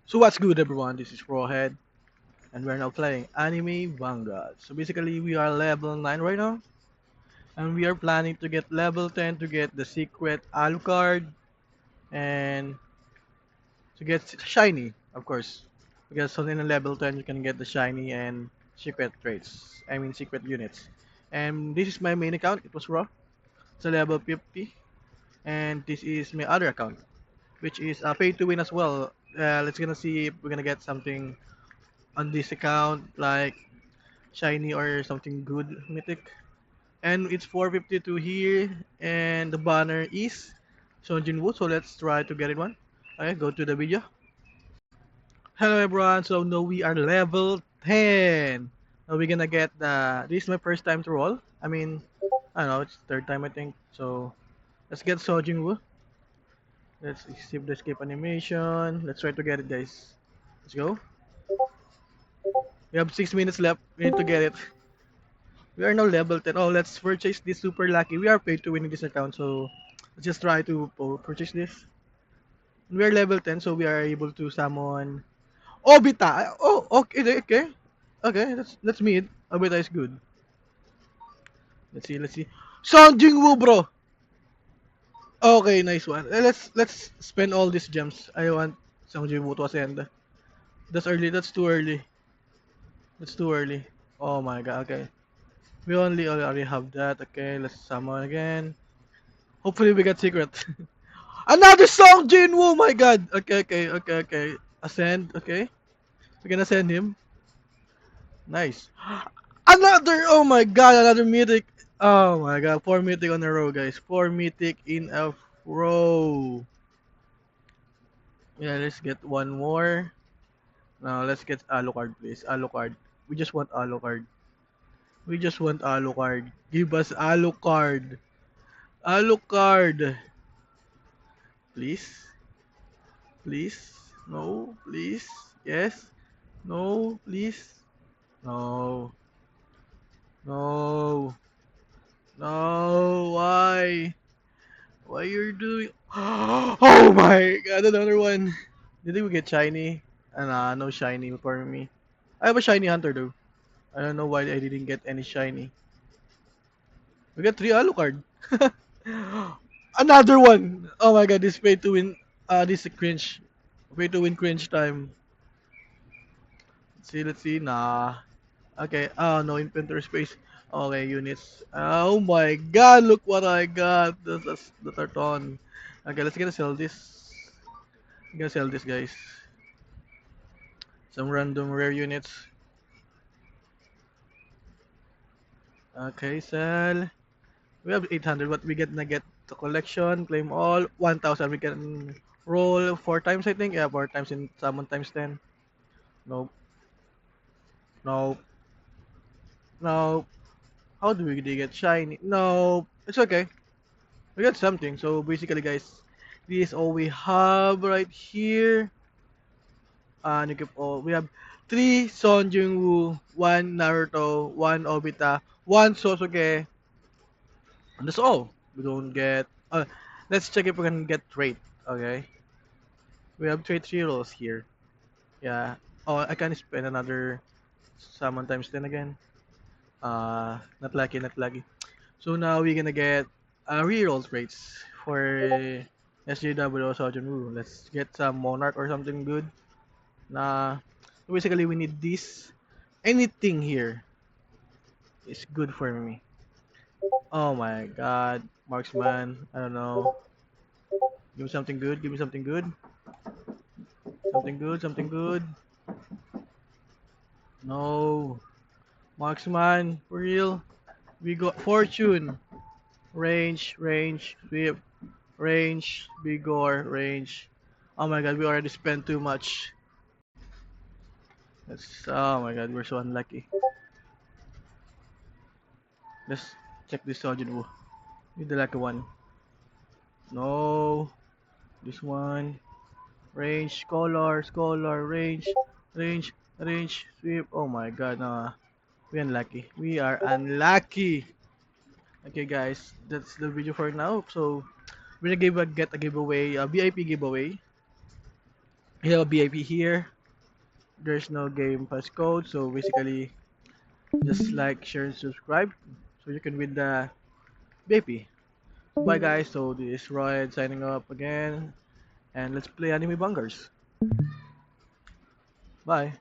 So what's good everyone, this is Rawhead and we're now playing Anime Vanguard. So basically we are level 9 right now and we are planning to get level 10 to get the secret Alucard and to get shiny of course. Because only in level 10 you can get the shiny and secret traits, I mean secret units. And this is my main account, it was Raw. It's a level 50 and this is my other account which is pay to win as well. Let's gonna see if we're gonna get something on this account like shiny or something good mythic. And it's 452 here and the banner is Song Jinwoo, so let's try to get it one. Okay, go to the video. Hello everyone, so now we are level 10. Now we're gonna get the, this is my first time to roll. I don't know, it's third time I think. So let's get Song Jinwoo. Let's skip the escape animation. Let's try to get it guys. Let's go. We have 6 minutes left. We need to get it. We are now level 10. Oh, let's purchase this super lucky. We are paid to win in this account, so let's just try to purchase this. We are level 10, so we are able to summon Obita. Oh, okay, okay. Okay, that's mid. Obita is good. Let's see. Song Jingwoo, bro. Okay, nice one. Let's spend all these gems. I want Song Jingwoo to ascend. That's early. That's too early. That's too early. Oh my god. Okay. We only already have that. Okay, let's summon again. Hopefully we get secret. Another song, Jinwoo! My god! Okay. Ascend, okay. We're gonna send him. Nice. Another! Oh my god, another mythic. Oh my god, 4 mythic on a row, guys. 4 mythic in a row. Yeah, let's get one more. Now, let's get Alucard, please. Alucard. We just want Alucard. We just want Alucard. Give us Alucard. Alucard. Please. Please. No. Please. Yes. No. Please. No. No. No. Why? Why you're doing? Oh my god! Another one. Did we get shiny? No shiny for me. I have a shiny hunter though. I don't know why I didn't get any shiny. We got 3 Alucard. Another one. Oh my god! This pay to win. This is cringe. Pay to win cringe time. Let's see. Let's see. Nah. Okay. Oh no inventory space. Okay, units. Oh my god, look what I got. That's the tarton. Okay, let's gonna sell this. I'm gonna sell this guys. Some random rare units. Okay, sell. We have 800, but we get the collection, claim all, 1000. We can roll 4 times I think. Yeah, 4 times in summon times 10. Nope. Nope. Nope. How do we get shiny? Nope. It's okay. We got something. So basically guys, this is all we have right here. And you keep all we have 3 Son Jung-woo, 1 Naruto, 1 Obita, 1 Sosuke, and that's all. We don't get let's check if we can get trait. Okay. We have trait heroes here. Yeah. Oh, I can spend another summon times 10 again. Not lucky, not lucky. So now we're gonna get reroll traits for SJW Sojun Woo. Let's get some Monarch or something good. Nah, basically we need this. Anything here is good for me. Oh my god, Marksman. I don't know. Give me something good. Give me something good. Something good. Something good. No, Marksman. For real. We got Fortune. Range, sweep, range, vigor, range. Oh my god, we already spent too much. Oh my god, we're so unlucky. Let's check this Sojin Woo. With the lucky one. No, this one. Range, scholar, range, sweep. Oh my god, no. We unlucky. We are unlucky. Okay guys, that's the video for now. So we're gonna get a giveaway, a VIP giveaway. You have a VIP here. There's no game pass code, so basically just like, share, and subscribe so you can win the VIP. Bye guys, so this is Ryan signing up again, and let's play Anime Bangers. Bye.